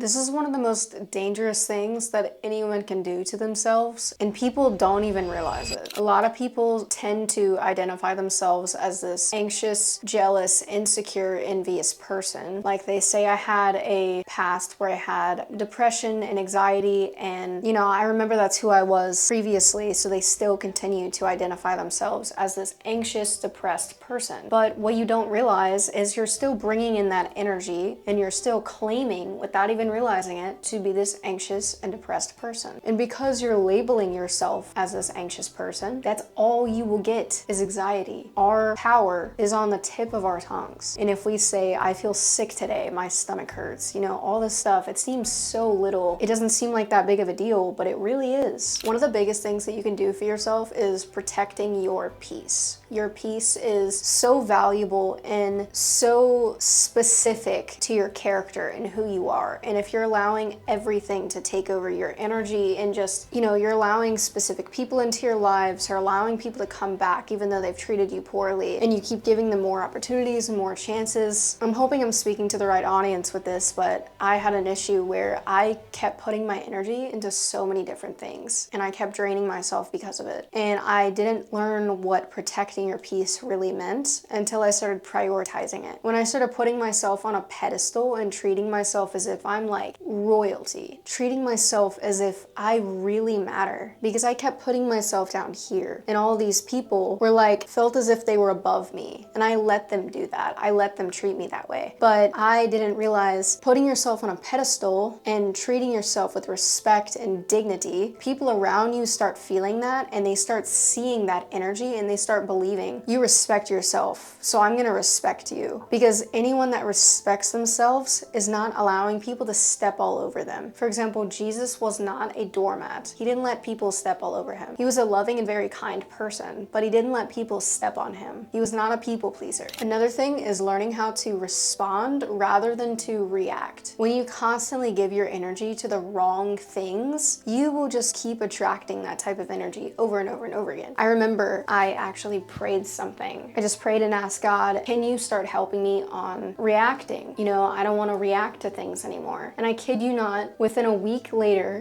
This is one of the most dangerous things that anyone can do to themselves, and people don't even realize it. A lot of people tend to identify themselves as this anxious, jealous, insecure, envious person. Like they say, I had a past where I had depression and anxiety, and I remember that's who I was previously, so they still continue to identify themselves as this anxious, depressed person. But what you don't realize is you're still bringing in that energy, and you're still claiming, without even realizing it, to be this anxious and depressed person. And because you're labeling yourself as this anxious person, that's all you will get is anxiety. Our power is on the tip of our tongues. And if we say, I feel sick today, my stomach hurts, all this stuff, it seems so little. It doesn't seem like that big of a deal, but it really is. One of the biggest things that you can do for yourself is protecting your peace. Your peace is so valuable and so specific to your character and who you are. And if you're allowing everything to take over your energy and just, you're allowing specific people into your lives or allowing people to come back even though they've treated you poorly, and you keep giving them more opportunities and more chances. I'm hoping I'm speaking to the right audience with this, but I had an issue where I kept putting my energy into so many different things and I kept draining myself because of it. And I didn't learn what protecting your peace really meant until I started prioritizing it. When I started putting myself on a pedestal and treating myself as if I'm like royalty, treating myself as if I really matter, because I kept putting myself down here, and all these people were like, felt as if they were above me, and I let them do that. I let them treat me that way. But I didn't realize putting yourself on a pedestal and treating yourself with respect and dignity, people around you start feeling that, and they start seeing that energy, and they start believing you respect yourself, so I'm gonna respect you. Because anyone that respects themselves is not allowing people to step all over them. For example, Jesus was not a doormat. He didn't let people step all over him. He was a loving and very kind person, but he didn't let people step on him. He was not a people pleaser. Another thing is learning how to respond rather than to react. When you constantly give your energy to the wrong things, you will just keep attracting that type of energy over and over and over again. I remember I actually prayed something. I just prayed and asked God, can you start helping me on reacting? I don't want to react to things anymore. And I kid you not, within a week later,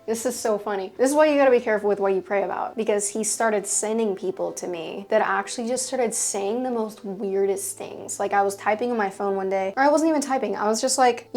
this is so funny. This is why you gotta be careful with what you pray about, because he started sending people to me that actually just started saying the most weirdest things. Like I was typing on my phone one day, or I wasn't even typing. I was just like,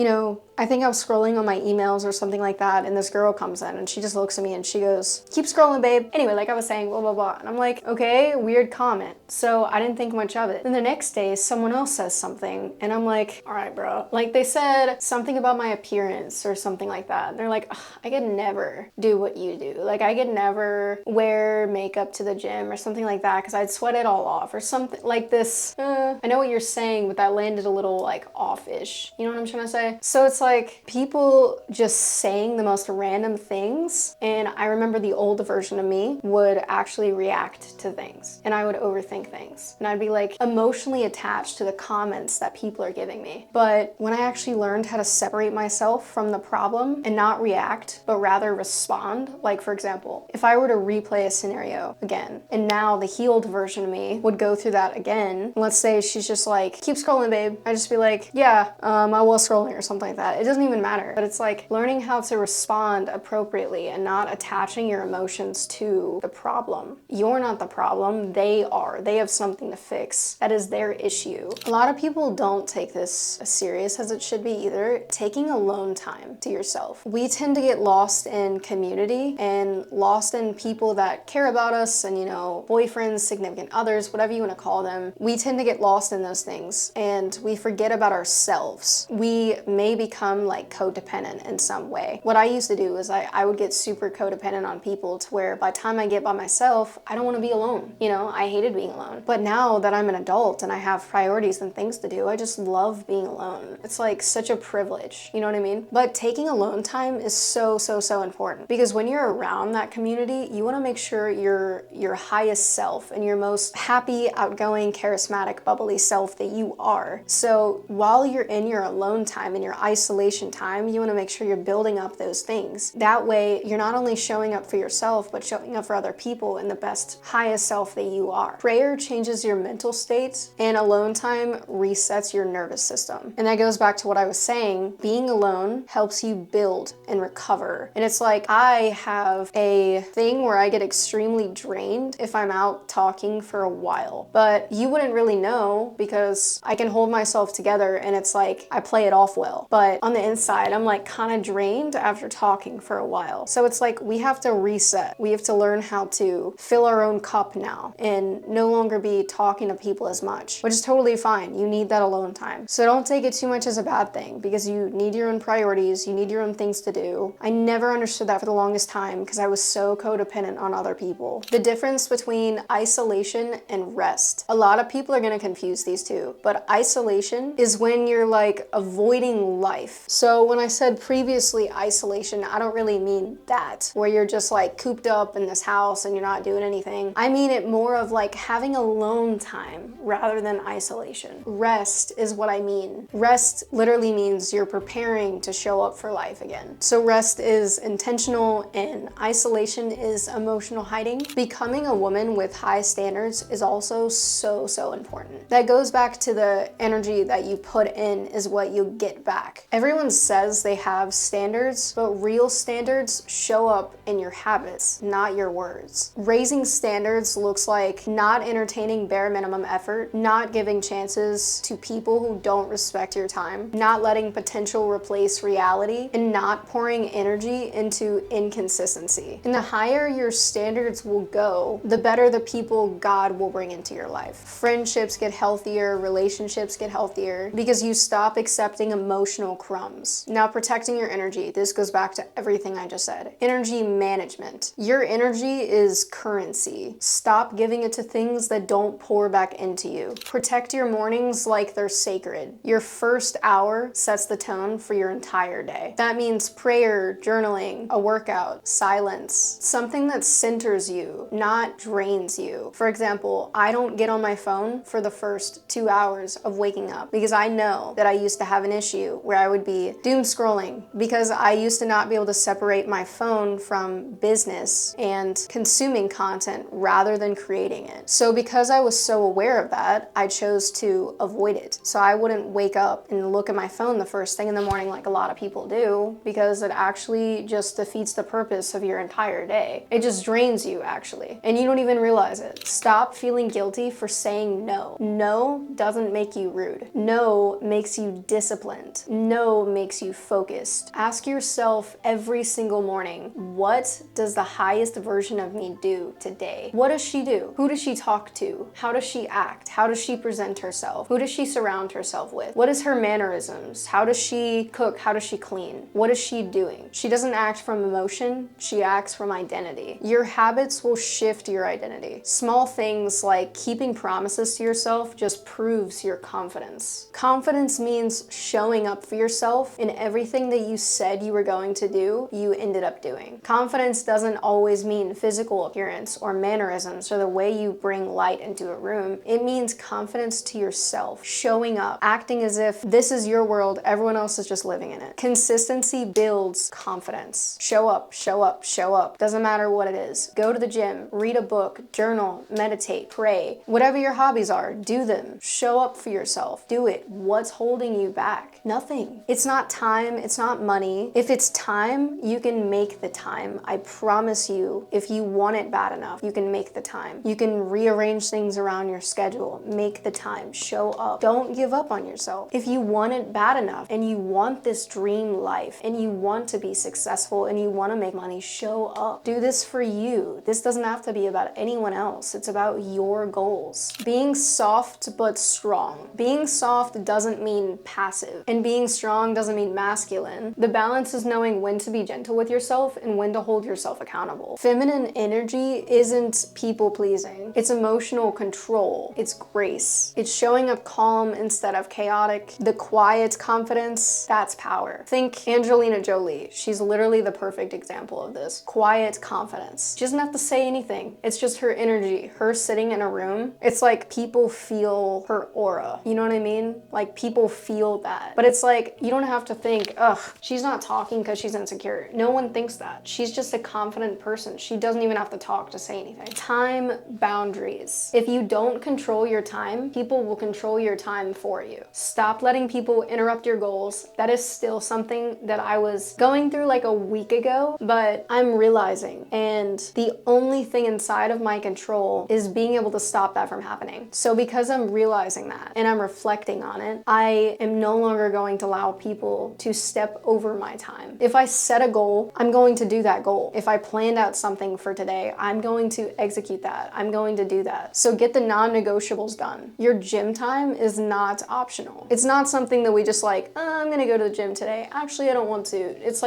I think I was scrolling on my emails or something like that, and this girl comes in and she just looks at me and she goes, keep scrolling, babe. Anyway, like I was saying, blah, blah, blah. And I'm like, okay, weird comment. So I didn't think much of it. Then the next day, someone else says something and I'm like, all right, bro. Like they said something about my appearance or something like that. And they're like, I could never do what you do. Like I could never wear makeup to the gym or something like that because I'd sweat it all off or something like this. I know what you're saying, but that landed a little like off-ish. You know what I'm trying to say? So it's like people just saying the most random things, and I remember the old version of me would actually react to things and I would overthink things and I'd be like emotionally attached to the comments that people are giving me. But when I actually learned how to separate myself from the problem and not react but rather respond, like for example, if I were to replay a scenario again and now the healed version of me would go through that again, let's say she's just like, keep scrolling, babe, I'd just be like, yeah, I was scrolling or something like that. It doesn't even matter. But it's like learning how to respond appropriately and not attaching your emotions to the problem. You're not the problem, they are. They have something to fix. That is their issue. A lot of people don't take this as serious as it should be either. Taking alone time to yourself. We tend to get lost in community and lost in people that care about us and, boyfriends, significant others, whatever you want to call them. We tend to get lost in those things and we forget about ourselves. We may become like codependent in some way. What I used to do is I would get super codependent on people to where by the time I get by myself, I don't want to be alone. I hated being alone. But now that I'm an adult and I have priorities and things to do, I just love being alone. It's like such a privilege, you know what I mean? But taking alone time is so important, because when you're around that community, you want to make sure you're your highest self and your most happy, outgoing, charismatic, bubbly self that you are. So while you're in your alone time and your isolation isolation time, you want to make sure you're building up those things. That way, you're not only showing up for yourself, but showing up for other people in the best, highest self that you are. Prayer changes your mental state, and alone time resets your nervous system. And that goes back to what I was saying. Being alone helps you build and recover. And it's like, I have a thing where I get extremely drained if I'm out talking for a while, but you wouldn't really know because I can hold myself together and it's like I play it off well. But on the inside, I'm like kind of drained after talking for a while. So it's like we have to reset. We have to learn how to fill our own cup now and no longer be talking to people as much, which is totally fine. You need that alone time. So don't take it too much as a bad thing because you need your own priorities. You need your own things to do. I never understood that for the longest time because I was so codependent on other people. The difference between isolation and rest. A lot of people are going to confuse these two, but isolation is when you're like avoiding life. So when I said previously isolation, I don't really mean that, where you're just like cooped up in this house and you're not doing anything. I mean it more of like having alone time rather than isolation. Rest is what I mean. Rest literally means you're preparing to show up for life again. So rest is intentional and isolation is emotional hiding. Becoming a woman with high standards is also so important. That goes back to the energy that you put in is what you get back. Everyone says they have standards, but real standards show up in your habits, not your words. Raising standards looks like not entertaining bare minimum effort, not giving chances to people who don't respect your time, not letting potential replace reality, and not pouring energy into inconsistency. And the higher your standards will go, the better the people God will bring into your life. Friendships get healthier, relationships get healthier because you stop accepting emotional crumbs. Now, protecting your energy. This goes back to everything I just said. Energy management. Your energy is currency. Stop giving it to things that don't pour back into you. Protect your mornings like they're sacred. Your first hour sets the tone for your entire day. That means prayer, journaling, a workout, silence, something that centers you, not drains you. For example, I don't get on my phone for the first 2 hours of waking up because I know that I used to have an issue where I would be doom scrolling because I used to not be able to separate my phone from business and consuming content rather than creating it. So because I was so aware of that, I chose to avoid it. So I wouldn't wake up and look at my phone the first thing in the morning like a lot of people do because it actually just defeats the purpose of your entire day. It just drains you actually, and you don't even realize it. Stop feeling guilty for saying no. No doesn't make you rude. No makes you disciplined. No makes you focused. Ask yourself every single morning, what does the highest version of me do today? What does she do? Who does she talk to? How does she act? How does she present herself? Who does she surround herself with? What is her mannerisms? How does she cook? How does she clean? What is she doing? She doesn't act from emotion, she acts from identity. Your habits will shift your identity. Small things like keeping promises to yourself just proves your confidence. Confidence means showing up for yourself in everything that you said you were going to do, you ended up doing. Confidence doesn't always mean physical appearance or mannerisms or the way you bring light into a room. It means confidence to yourself, showing up, acting as if this is your world, everyone else is just living in it. Consistency builds confidence. Show up, show up, show up. Doesn't matter what it is. Go to the gym, read a book, journal, meditate, pray. Whatever your hobbies are, do them. Show up for yourself. Do it. What's holding you back? Nothing. It's not time. It's not money. If it's time, you can make the time. I promise you, if you want it bad enough, you can make the time. You can rearrange things around your schedule. Make the time. Show up. Don't give up on yourself. If you want it bad enough and you want this dream life and you want to be successful and you want to make money, show up. Do this for you. This doesn't have to be about anyone else. It's about your goals. Being soft but strong. Being soft doesn't mean passive, and being strong doesn't mean masculine. The balance is knowing when to be gentle with yourself and when to hold yourself accountable. Feminine energy isn't people pleasing. It's emotional control. It's grace. It's showing up calm instead of chaotic. The quiet confidence, that's power. Think Angelina Jolie. She's literally the perfect example of this. Quiet confidence. She doesn't have to say anything. It's just her energy. Her sitting in a room. It's like people feel her aura. You know what I mean? Like people feel that. But it's like You don't have to think, ugh, she's not talking because she's insecure. No one thinks that. She's just a confident person. She doesn't even have to talk to say anything. Time boundaries. If you don't control your time, people will control your time for you. Stop letting people interrupt your goals. That is still something that I was going through like a week ago, but I'm realizing, and the only thing inside of my control is being able to stop that from happening. So because I'm realizing that and I'm reflecting on it, I am no longer going to allow people to step over my time. If I set a goal, I'm going to do that goal. If I planned out something for today, I'm going to execute that. I'm going to do that. So get the non-negotiables done. Your gym time is not optional. It's not something that we just like, I'm gonna go to the gym today. Actually, I don't want to. It's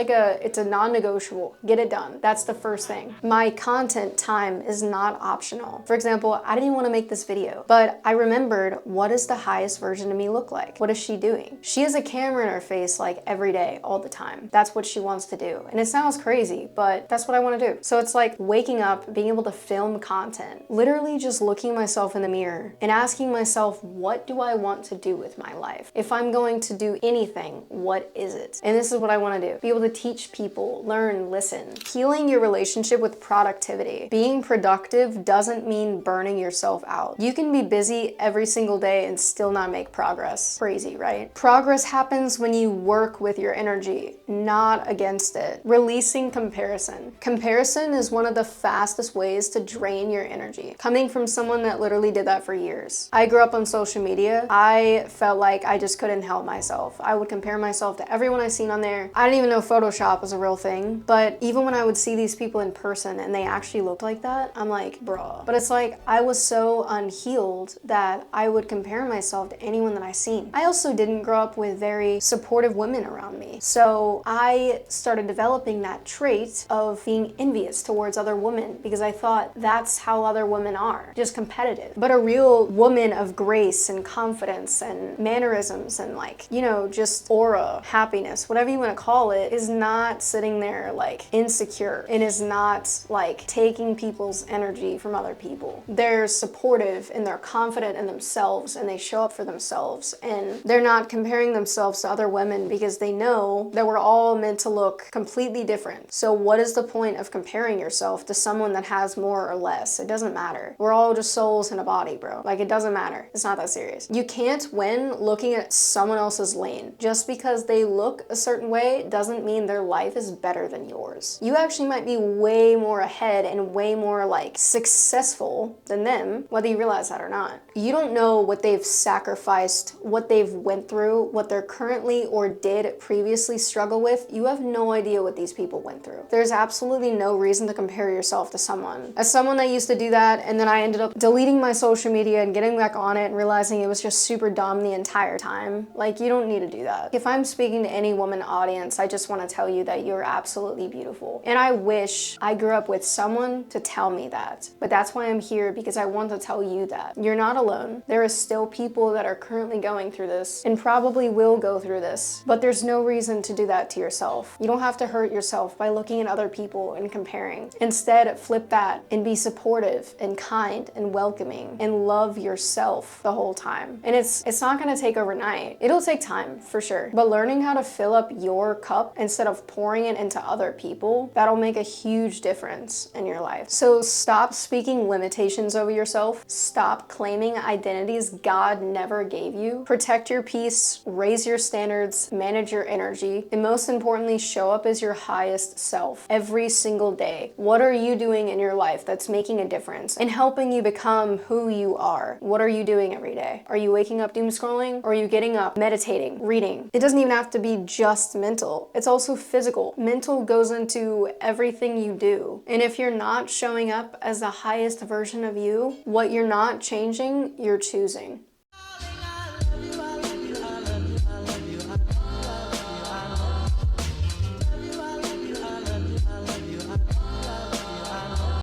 a non-negotiable. Get it done. That's the first thing. My content time is not optional. For example, I didn't even want to make this video, but I remembered, what does the highest version of me look like? What is she doing? She has a camera in her face like every day, all the time. That's what she wants to do. And it sounds crazy, but that's what I want to do. So it's like waking up, being able to film content, literally just looking myself in the mirror and asking myself, what do I want to do with my life? If I'm going to do anything, what is it? And this is what I want to do. Be able to teach people, learn, listen. Healing your relationship with productivity. Being productive doesn't mean burning yourself out. You can be busy every single day and still not make progress. Crazy, right? Progress happens when you work with your energy, not against it. Releasing comparison. Comparison is one of the fastest ways to drain your energy. Coming from someone that literally did that for years. I grew up on social media. I felt like I just couldn't help myself. I would compare myself to everyone I seen on there. I didn't even know Photoshop was a real thing, but even when I would see these people in person and they actually looked like that, I'm like, bruh. But it's like, I was so unhealed that I would compare myself to anyone that I seen. I also didn't grow up with very supportive women around me. So I started developing that trait of being envious towards other women because I thought that's how other women are, just competitive. But a real woman of grace and confidence and mannerisms and like, you know, just aura, happiness, whatever you want to call it, is not sitting there like insecure and is not like taking people's energy from other people. They're supportive and they're confident in themselves and they show up for themselves, and they're not comparing themselves to other women because they know that we're all meant to look completely different. So what is the point of comparing yourself to someone that has more or less? It doesn't matter. We're all just souls in a body, bro. Like, it doesn't matter. It's not that serious. You can't win looking at someone else's lane. Just because they look a certain way doesn't mean their life is better than yours. You actually might be way more ahead and way more like successful than them, whether you realize that or not. You don't know what they've sacrificed, what they've went through, what they're currently or did previously struggle with. You have no idea what these people went through. There's absolutely no reason to compare yourself to someone. As someone that used to do that, and then I ended up deleting my social media and getting back on it and realizing it was just super dumb the entire time. Like, you don't need to do that. If I'm speaking to any woman audience, I just want to tell you that you're absolutely beautiful. And I wish I grew up with someone to tell me that. But that's why I'm here, because I want to tell you that you're not alone. There is still people that are currently going through this and probably will go through this, but there's no reason to do that to yourself. You don't have to hurt yourself by looking at other people and comparing. Instead, flip that and be supportive and kind and welcoming and love yourself the whole time. And it's not going to take overnight. It'll take time for sure, but learning how to fill up your cup instead of pouring it into other people, that'll make a huge difference in your life. So stop speaking limitations over yourself. Stop claiming identities God never gave you. Protect your peace, raise your standards, manage your energy, and most importantly, show up as your highest self every single day. What are you doing in your life that's making a difference and helping you become who you are? What are you doing every day? Are you waking up doom scrolling, or are you getting up, meditating, reading? It doesn't even have to be just mental. It's also physical. Mental goes into everything you do. And if you're not showing up as the highest version of you, what you're not changing, you're choosing.